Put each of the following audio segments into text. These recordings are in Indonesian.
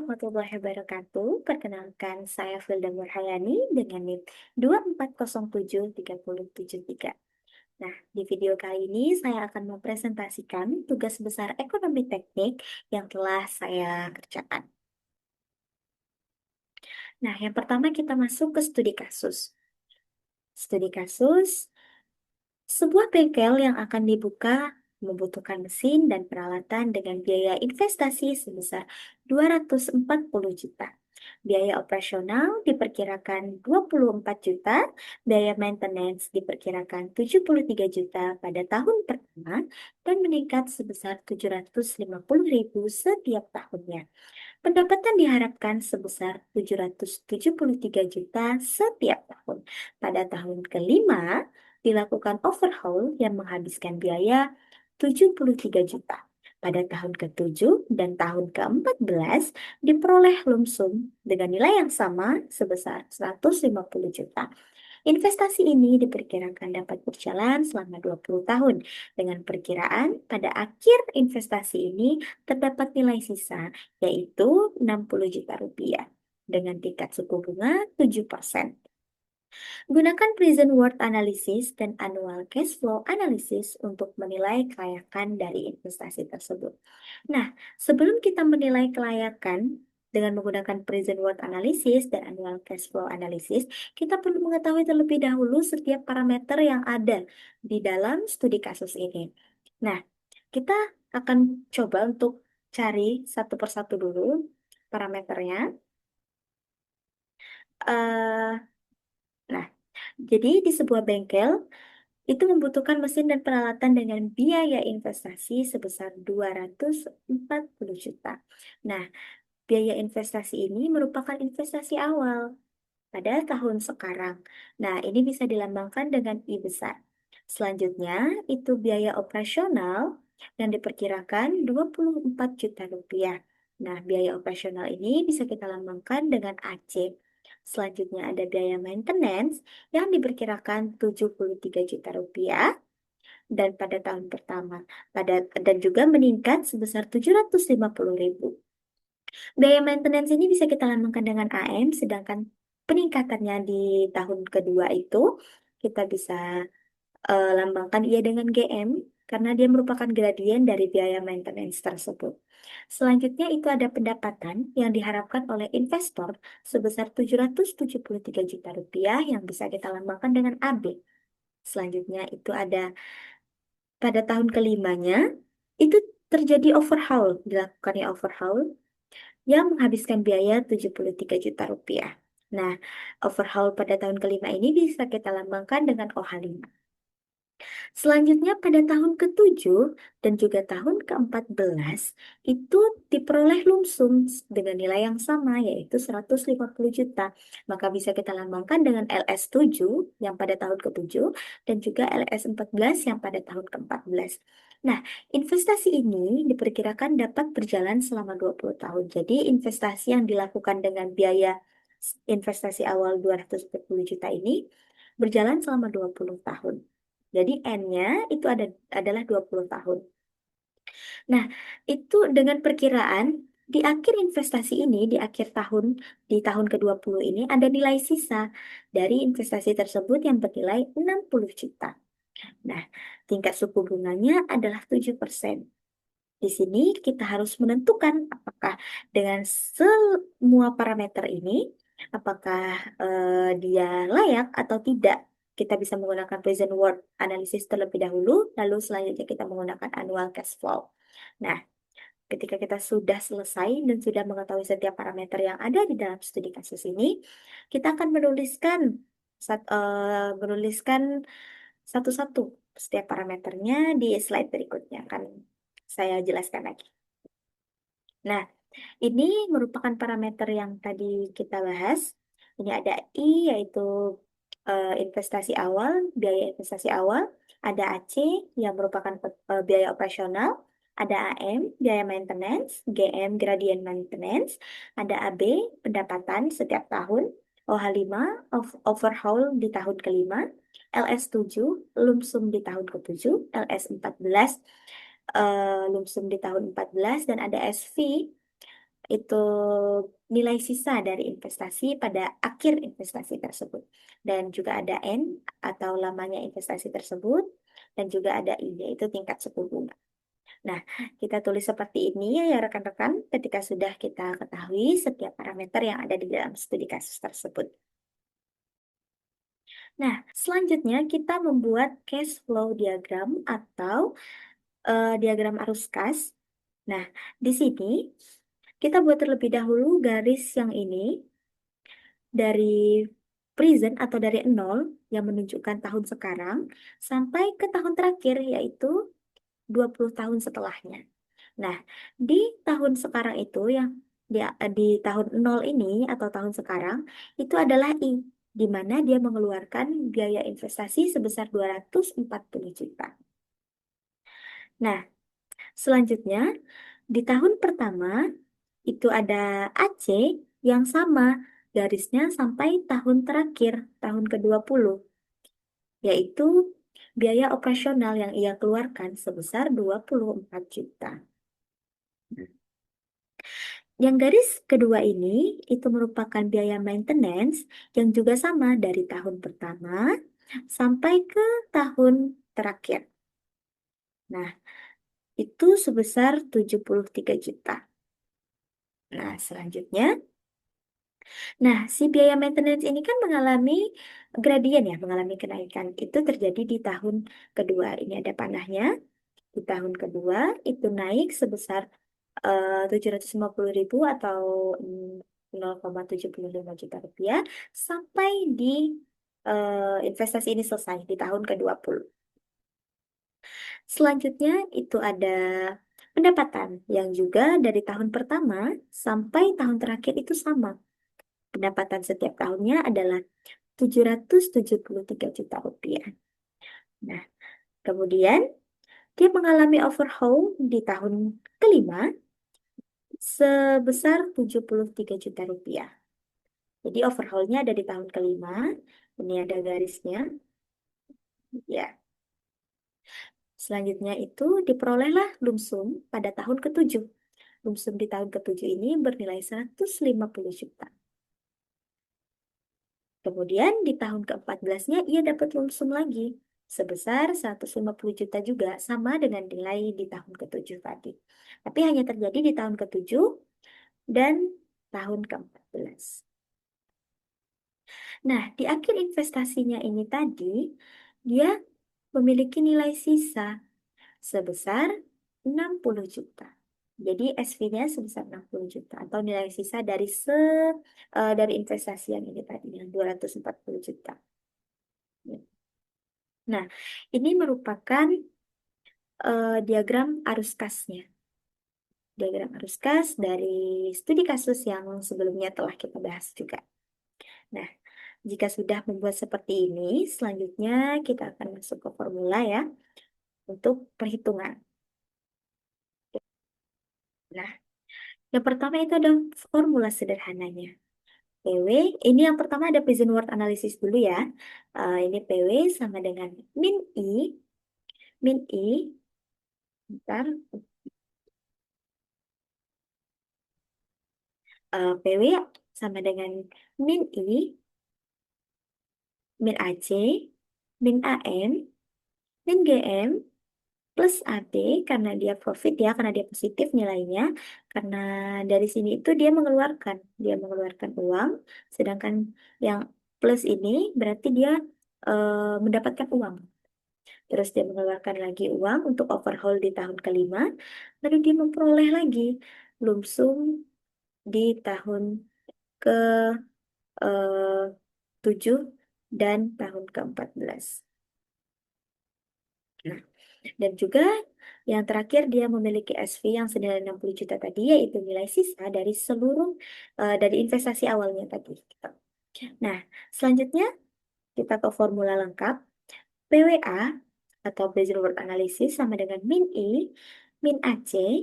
warahmatullahi wabarakatuh. Perkenalkan, saya Filda Nurhayani dengan NIM 2407373. Nah, di video kali ini saya akan mempresentasikan tugas besar ekonomi teknik yang telah saya kerjakan. Nah, yang pertama kita masuk ke studi kasus. Studi kasus, sebuah bengkel yang akan dibuka membutuhkan mesin dan peralatan dengan biaya investasi sebesar 240 juta. Biaya operasional diperkirakan 24 juta, biaya maintenance diperkirakan 73 juta pada tahun pertama dan meningkat sebesar 750.000 setiap tahunnya. Pendapatan diharapkan sebesar 773 juta setiap tahun. Pada tahun kelima, dilakukan overhaul yang menghabiskan biaya 73 juta. Pada tahun ke-7 dan tahun ke-14 diperoleh lumsum dengan nilai yang sama sebesar 150 juta. Investasi ini diperkirakan dapat berjalan selama 20 tahun. Dengan perkiraan pada akhir investasi ini terdapat nilai sisa yaitu 60 juta rupiah dengan tingkat suku bunga 7%. Gunakan present worth analysis dan annual cash flow analysis untuk menilai kelayakan dari investasi tersebut. Nah, sebelum kita menilai kelayakan dengan menggunakan present worth analysis dan annual cash flow analysis, kita perlu mengetahui terlebih dahulu setiap parameter yang ada di dalam studi kasus ini. Nah, kita akan coba untuk cari satu persatu dulu parameternya. Eh, nah, jadi di sebuah bengkel itu membutuhkan mesin dan peralatan dengan biaya investasi sebesar 240 juta. Nah, biaya investasi ini merupakan investasi awal pada tahun sekarang. Nah, ini bisa dilambangkan dengan I besar. Selanjutnya, itu biaya operasional yang diperkirakan 24 juta rupiah. Nah, biaya operasional ini bisa kita lambangkan dengan AC. Selanjutnya ada biaya maintenance yang diperkirakan 73 juta rupiah dan pada tahun pertama dan juga meningkat sebesar 750.000. Biaya maintenance ini bisa kita lambangkan dengan AM, sedangkan peningkatannya di tahun kedua itu kita bisa lambangkan ia dengan GM karena dia merupakan gradien dari biaya maintenance tersebut. Selanjutnya itu ada pendapatan yang diharapkan oleh investor sebesar 773 juta rupiah yang bisa kita lambangkan dengan AB. Selanjutnya itu ada pada tahun kelimanya itu terjadi overhaul, dilakukannya overhaul yang menghabiskan biaya 73 juta rupiah. Nah, overhaul pada tahun kelima ini bisa kita lambangkan dengan OH5. Selanjutnya pada tahun ke-7 dan juga tahun ke-14 itu diperoleh lumsum dengan nilai yang sama yaitu 150 juta. Maka bisa kita lambangkan dengan LS7 yang pada tahun ke-7 dan juga LS14 yang pada tahun ke-14. Nah, investasi ini diperkirakan dapat berjalan selama 20 tahun. Jadi investasi yang dilakukan dengan biaya investasi awal 240 juta ini berjalan selama 20 tahun. Jadi N-nya itu adalah 20 tahun. Nah, itu dengan perkiraan di akhir investasi ini, di tahun ke-20 ini ada nilai sisa dari investasi tersebut yang bernilai 60 juta. Nah, tingkat suku bunganya adalah 7%. Di sini kita harus menentukan apakah dengan semua parameter ini, apakah dia layak atau tidak. Kita bisa menggunakan present worth analysis terlebih dahulu, lalu selanjutnya kita menggunakan annual cash flow. Nah, ketika kita sudah selesai dan sudah mengetahui setiap parameter yang ada di dalam studi kasus ini, kita akan menuliskan satu-satu setiap parameternya di slide berikutnya. Akan saya jelaskan lagi. Nah, ini merupakan parameter yang tadi kita bahas. Ini ada I, yaitu investasi awal, biaya investasi awal. Ada AC, yang merupakan biaya operasional. Ada AM, biaya maintenance. GM, gradient maintenance. Ada AB, pendapatan setiap tahun. OH5, overhaul di tahun kelima. LS7, lumsum di tahun ke-7. LS14, lumsum di tahun 14 dan ada SV itu nilai sisa dari investasi pada akhir investasi tersebut. Dan juga ada N atau lamanya investasi tersebut, dan juga ada I, yaitu tingkat suku bunga. Nah, kita tulis seperti ini ya rekan-rekan ketika sudah kita ketahui setiap parameter yang ada di dalam studi kasus tersebut. Nah, selanjutnya kita membuat cash flow diagram atau diagram arus kas. Nah, di sini kita buat terlebih dahulu garis yang ini dari present atau dari nol yang menunjukkan tahun sekarang sampai ke tahun terakhir yaitu 20 tahun setelahnya. Nah, di tahun sekarang itu yang di tahun nol ini atau tahun sekarang itu adalah I, di mana dia mengeluarkan biaya investasi sebesar 240 juta. Nah, selanjutnya di tahun pertama itu ada AC yang sama garisnya sampai tahun terakhir, tahun ke-20, yaitu biaya operasional yang ia keluarkan sebesar 24 juta. Yang garis kedua ini itu merupakan biaya maintenance yang juga sama dari tahun pertama sampai ke tahun terakhir. Nah, itu sebesar 73 juta. Nah, selanjutnya, nah si biaya maintenance ini kan mengalami gradien ya, mengalami kenaikan. Itu terjadi di tahun kedua. Ini ada panahnya. Di tahun kedua itu naik sebesar 750.000 atau 0,75 juta rupiah sampai di investasi ini selesai di tahun ke-20. Selanjutnya itu ada pendapatan yang juga dari tahun pertama sampai tahun terakhir itu sama. Pendapatan setiap tahunnya adalah 773 juta rupiah. Nah, kemudian dia mengalami overhaul di tahun kelima sebesar 73 juta rupiah. Jadi overhaulnya ada di tahun kelima. Ini ada garisnya. Ya, selanjutnya itu diperolehlah lumsum pada tahun ketujuh. Lumsum di tahun ketujuh ini bernilai 150 juta. Kemudian di tahun ke-14-nya ia dapat lumsum lagi sebesar 150 juta juga sama dengan nilai di tahun ketujuh tadi. Tapi hanya terjadi di tahun ketujuh dan tahun ke-14. Nah, di akhir investasinya ini tadi, dia memiliki nilai sisa sebesar 60 juta. Jadi SV-nya sebesar 60 juta atau nilai sisa dari investasi yang ini tadi yang 240 juta. Nah, ini merupakan diagram arus kasnya. Diagram arus kas dari studi kasus yang sebelumnya telah kita bahas juga. Nah, jika sudah membuat seperti ini, selanjutnya kita akan masuk ke formula ya untuk perhitungan. Nah, yang pertama itu ada formula sederhananya. PW, ini yang pertama ada present word analysis dulu ya. Ini PW sama dengan min I, bentar, PW sama dengan min I, min AC, min AM, min GM, plus AD karena dia profit ya, karena dia positif nilainya. Karena dari sini itu dia mengeluarkan uang, sedangkan yang plus ini berarti dia mendapatkan uang. Terus dia mengeluarkan lagi uang untuk overhaul di tahun kelima, lalu dia memperoleh lagi lumsum di tahun ke 7 dan tahun ke-14. Nah, dan juga yang terakhir dia memiliki SV yang senilai 60 juta tadi, yaitu nilai sisa dari seluruh dari investasi awalnya tadi. Gitu. Nah, selanjutnya kita ke formula lengkap. PWA atau Present Worth Analysis sama dengan min I, min AC,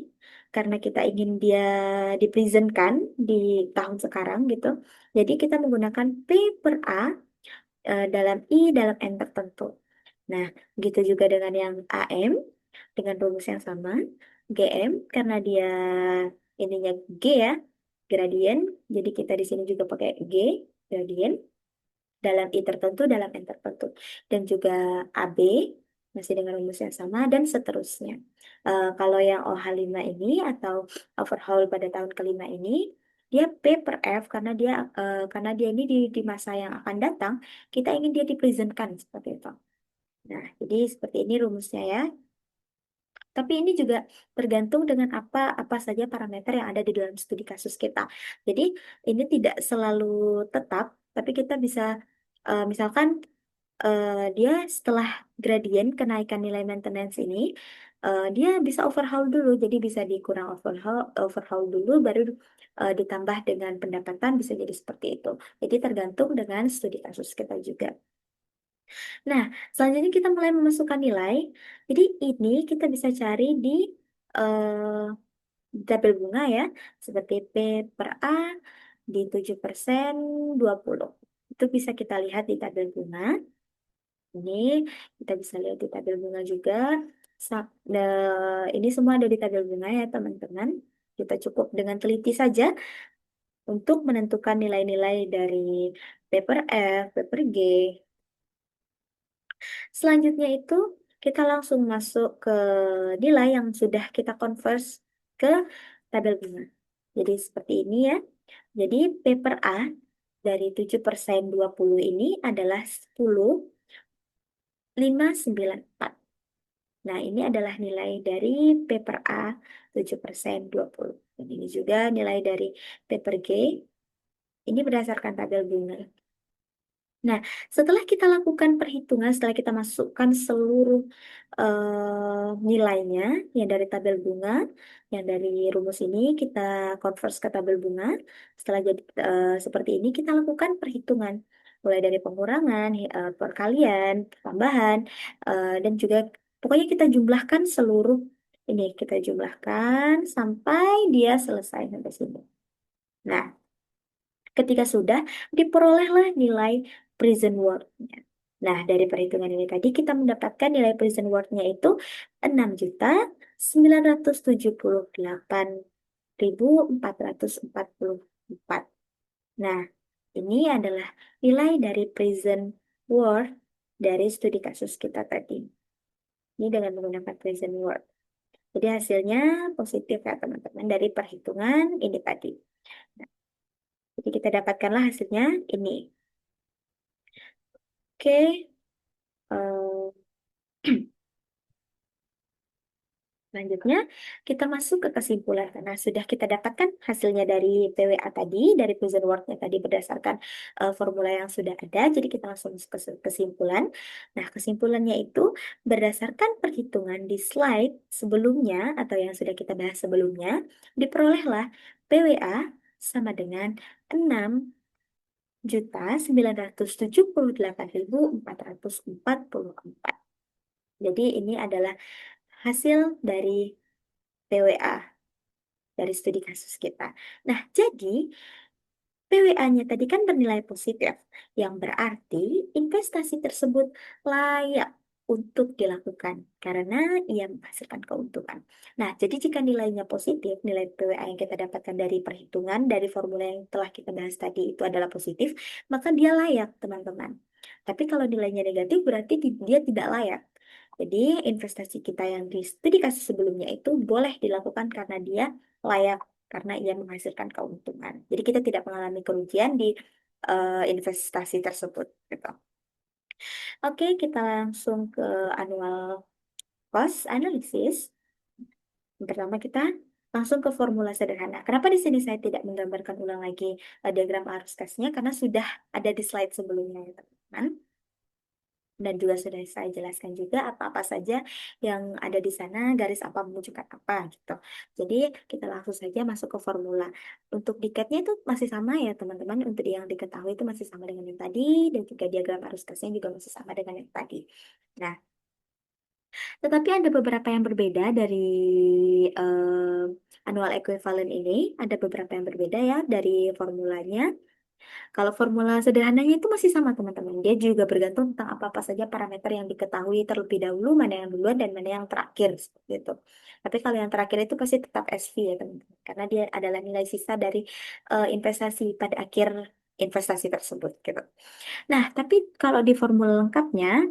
karena kita ingin dia dipresentkan di tahun sekarang gitu. Jadi kita menggunakan P per A dalam I dalam N tertentu. Nah, begitu juga dengan yang AM dengan rumus yang sama. GM karena dia ininya G ya, gradien. Jadi kita di sini juga pakai G, gradien, dalam I tertentu, dalam N tertentu. Dan juga AB, masih dengan rumus yang sama, dan seterusnya. Kalau yang OH5 ini, atau overhaul pada tahun kelima ini, dia P per F, karena dia ini di masa yang akan datang, kita ingin dia dipresentkan seperti itu. Nah, jadi seperti ini rumusnya ya. Tapi ini juga tergantung dengan apa saja parameter yang ada di dalam studi kasus kita. Jadi ini tidak selalu tetap, tapi kita bisa misalkan dia setelah gradien kenaikan nilai maintenance ini, dia bisa overhaul dulu. Jadi bisa dikurang overhaul dulu, baru ditambah dengan pendapatan, bisa jadi seperti itu. Jadi tergantung dengan studi kasus kita juga. Nah, selanjutnya kita mulai memasukkan nilai. Jadi ini kita bisa cari tabel bunga ya, seperti P per A di 7% 20. Itu bisa kita lihat di tabel bunga. Ini kita bisa lihat di tabel bunga juga. Ini semua ada di tabel bunga ya teman-teman. Kita cukup dengan teliti saja untuk menentukan nilai-nilai dari P per F, P per G. Selanjutnya itu kita langsung masuk ke nilai yang sudah kita converse ke tabel bunga. Jadi seperti ini ya. Jadi P per A dari 7% 20 ini adalah 10,594. Nah, ini adalah nilai dari P per A 7% 20. Dan ini juga nilai dari P per G. Ini berdasarkan tabel bunga. Nah, setelah kita lakukan perhitungan, setelah kita masukkan seluruh nilainya, yang dari tabel bunga, yang dari rumus ini kita converse ke tabel bunga. Setelah jadi seperti ini, kita lakukan perhitungan, mulai dari pengurangan, perkalian, tambahan, dan juga pokoknya kita jumlahkan seluruh ini, kita jumlahkan sampai dia selesai sampai sini. Nah, ketika sudah, diperolehlah nilai present worth-nya. Nah, dari perhitungan ini tadi kita mendapatkan nilai present worth-nya itu 6.978.444. Nah, ini adalah nilai dari present worth dari studi kasus kita tadi. Ini dengan menggunakan present worth. Jadi hasilnya positif ya teman-teman dari perhitungan ini tadi. Nah, jadi kita dapatkanlah hasilnya ini. Oke, selanjutnya kita masuk ke kesimpulan karena sudah kita dapatkan hasilnya dari PWA tadi, dari present worth-nya tadi berdasarkan formula yang sudah ada. Jadi kita langsung masuk ke kesimpulan. Nah, kesimpulannya itu berdasarkan perhitungan di slide sebelumnya atau yang sudah kita bahas sebelumnya, diperolehlah PWA sama dengan 6.978.444. Jadi ini adalah hasil dari PWA dari studi kasus kita. Nah, jadi PWA-nya tadi kan bernilai positif, yang berarti investasi tersebut layak untuk dilakukan karena ia menghasilkan keuntungan. Nah, jadi jika nilainya positif, nilai PWA yang kita dapatkan dari perhitungan dari formula yang telah kita bahas tadi itu adalah positif, maka dia layak, teman-teman. Tapi kalau nilainya negatif berarti dia tidak layak. Jadi investasi kita yang di studi kasus sebelumnya itu boleh dilakukan karena dia layak, karena ia menghasilkan keuntungan. Jadi kita tidak mengalami kerugian di investasi tersebut. Gitu. Oke, kita langsung ke annual cost analysis. Yang pertama kita langsung ke formula sederhana. Kenapa di sini saya tidak menggambarkan ulang lagi diagram arus kasnya? Karena sudah ada di slide sebelumnya ya teman-teman. Dan juga sudah saya jelaskan juga apa-apa saja yang ada di sana, garis apa menunjukkan apa gitu. Jadi kita langsung saja masuk ke formula. Untuk dikatnya itu masih sama ya teman-teman. Untuk yang diketahui itu masih sama dengan yang tadi, dan juga diagram arus kasnya juga masih sama dengan yang tadi. Nah, tetapi ada beberapa yang berbeda dari annual equivalent ini. Ada beberapa yang berbeda ya dari formulanya. Kalau formula sederhananya itu masih sama teman-teman. Dia juga bergantung tentang apa-apa saja parameter yang diketahui terlebih dahulu, mana yang duluan dan mana yang terakhir seperti itu. Tapi kalau yang terakhir itu pasti tetap SV ya teman-teman, karena dia adalah nilai sisa dari investasi pada akhir investasi tersebut gitu. Nah, tapi kalau di formula lengkapnya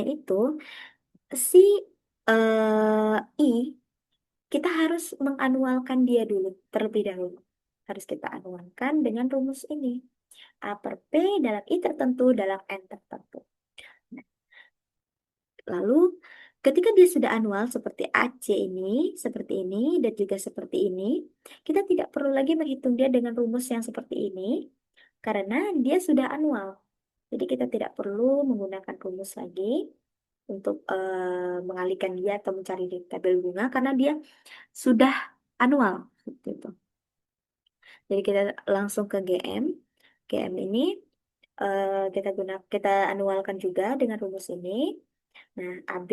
itu si I kita harus menganualkan dia dulu terlebih dahulu. Harus kita anualkan dengan rumus ini. A per P dalam I tertentu dalam N tertentu. Nah, lalu ketika dia sudah anual seperti AC ini, seperti ini, dan juga seperti ini, kita tidak perlu lagi menghitung dia dengan rumus yang seperti ini, karena dia sudah anual. Jadi kita tidak perlu menggunakan rumus lagi untuk mengalihkan dia atau mencari di tabel bunga, karena dia sudah anual. Seperti itu. Jadi kita langsung ke GM. GM ini kita anualkan juga dengan rumus ini. Nah, AB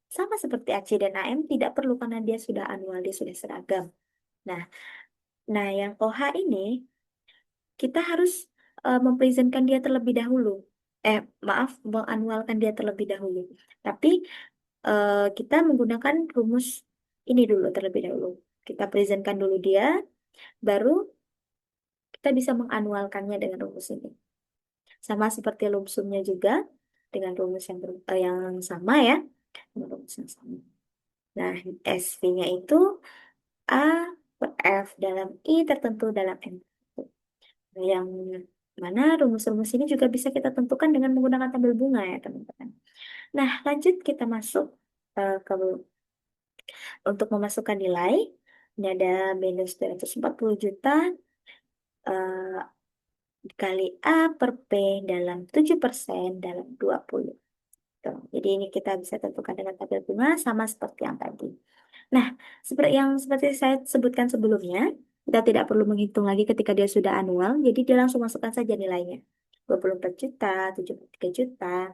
sama seperti AC dan AM tidak perlu karena dia sudah anual, dia sudah seragam. Nah, yang OH ini kita harus mempresentkan dia terlebih dahulu. Maaf, menganualkan dia terlebih dahulu. Tapi kita menggunakan rumus ini dulu terlebih dahulu. Kita presentkan dulu dia, baru kita bisa menganualkannya dengan rumus ini. Sama seperti lumsumnya juga dengan rumus yang sama ya, dengan rumus yang sama. Nah, SV-nya itu A per F dalam I tertentu dalam N. Nah, yang mana rumus-rumus ini juga bisa kita tentukan dengan menggunakan tabel bunga ya teman-teman. Nah, lanjut kita masuk ke untuk memasukkan nilai. Ini ada minus 240 juta eh, dikali A per P dalam 7% dalam 20. Tuh. Jadi ini kita bisa tentukan dengan tabel bunga sama seperti yang tadi. Nah, seperti saya sebutkan sebelumnya, kita tidak perlu menghitung lagi ketika dia sudah anual, jadi dia langsung masukkan saja nilainya. 24 juta, 73 juta,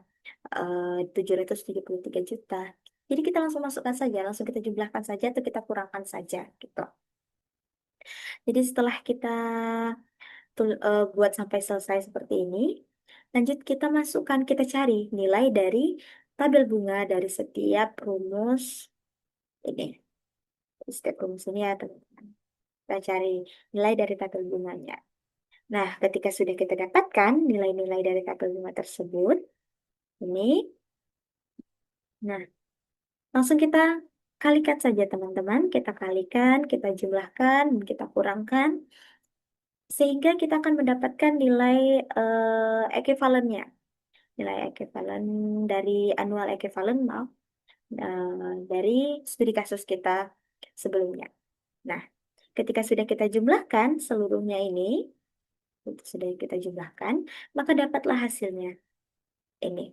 773 juta. Jadi kita langsung masukkan saja, langsung kita jumlahkan saja atau kita kurangkan saja gitu. Jadi setelah kita buat sampai selesai seperti ini, lanjut kita masukkan, kita cari nilai dari tabel bunga dari setiap rumus ini. Setiap rumus ini ya teman-teman. Kita cari nilai dari tabel bunganya. Nah, ketika sudah kita dapatkan nilai-nilai dari tabel bunga tersebut, ini, nah, langsung kita kalikan saja teman-teman. Kita kalikan, kita jumlahkan, kita kurangkan, sehingga kita akan mendapatkan nilai ekuivalennya. Nilai ekuivalen dari annual ekuivalen, maaf, dari studi kasus kita sebelumnya. Nah, ketika sudah kita jumlahkan seluruhnya ini, itu sudah kita jumlahkan, maka dapatlah hasilnya. Ini.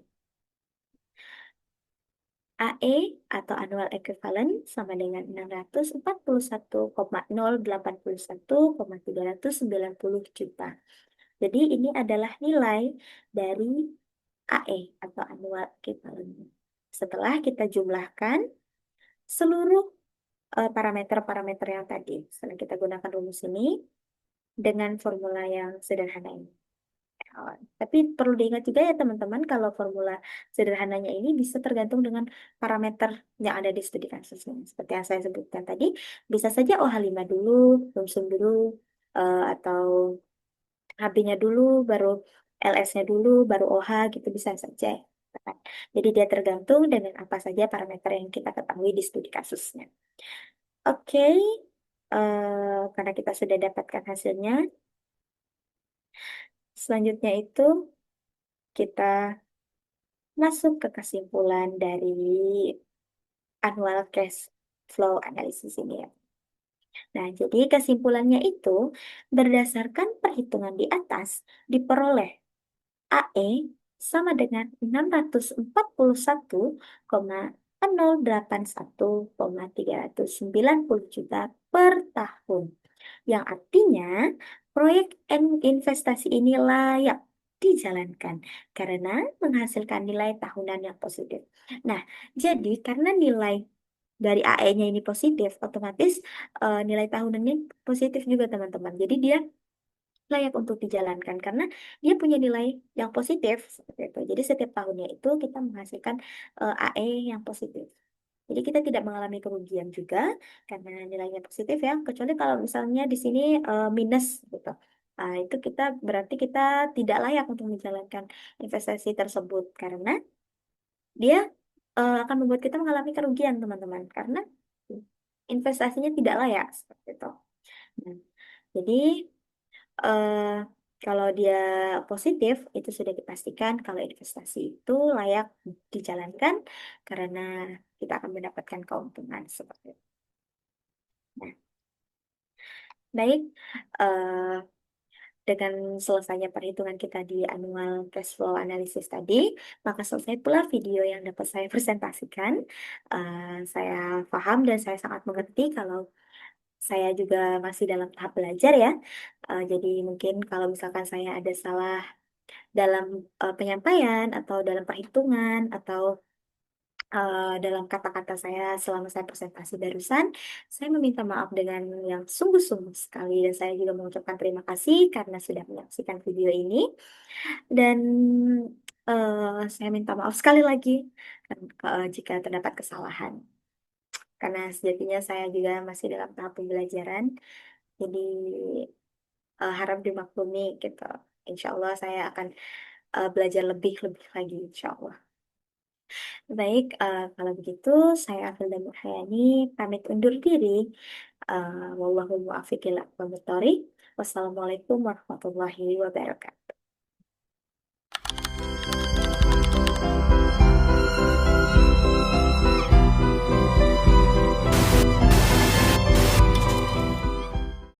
AE atau annual equivalent sama dengan 641,081,390 juta. Jadi ini adalah nilai dari AE atau annual equivalent. Setelah kita jumlahkan seluruh parameter-parameter yang tadi, setelah kita gunakan rumus ini dengan formula yang sederhana ini. Tapi perlu diingat juga ya teman-teman, kalau formula sederhananya ini bisa tergantung dengan parameter yang ada di studi kasusnya. Seperti yang saya sebutkan tadi, bisa saja OH5 dulu, lumsum dulu, atau HB-nya dulu, baru LS-nya dulu, baru OH gitu bisa saja. Jadi dia tergantung dengan apa saja parameter yang kita ketahui di studi kasusnya. Oke, karena kita sudah dapatkan hasilnya, selanjutnya itu kita masuk ke kesimpulan dari annual cash flow analysis ini ya. Nah, jadi kesimpulannya itu berdasarkan perhitungan di atas diperoleh AE sama dengan 641,081,390 juta per tahun. Yang artinya proyek investasi ini layak dijalankan karena menghasilkan nilai tahunan yang positif. Nah, jadi karena nilai dari AE-nya ini positif, otomatis nilai tahunannya positif juga teman-teman. Jadi dia layak untuk dijalankan karena dia punya nilai yang positif seperti itu. Jadi setiap tahunnya itu kita menghasilkan AE yang positif. Jadi kita tidak mengalami kerugian juga karena nilainya positif ya, kecuali kalau misalnya di sini minus gitu. Itu kita berarti kita tidak layak untuk menjalankan investasi tersebut karena dia akan membuat kita mengalami kerugian teman-teman karena investasinya tidak layak seperti itu. Nah, jadi eh, kalau dia positif itu sudah dipastikan kalau investasi itu layak dijalankan karena kita akan mendapatkan keuntungan seperti itu. Nah, baik. eh, Dengan selesainya perhitungan kita di annual cash flow analysis tadi, maka selesai pula video yang dapat saya presentasikan. Saya paham dan saya sangat mengerti kalau saya juga masih dalam tahap belajar ya. Jadi mungkin kalau misalkan saya ada salah dalam penyampaian atau dalam perhitungan atau dalam kata-kata saya selama saya presentasi barusan, saya meminta maaf dengan yang sungguh-sungguh sekali dan saya juga mengucapkan terima kasih karena sudah menyaksikan video ini dan saya minta maaf sekali lagi jika terdapat kesalahan karena sejatinya saya juga masih dalam tahap pembelajaran, jadi harap dimaklumi gitu. Insya Allah saya akan belajar lebih-lebih lagi insya Allah. Baik, kalau begitu saya Filda Murhayani pamit undur diri. Wallahu muwaffiq ila aqwamit thoriq. Wassalamualaikum warahmatullahi wabarakatuh.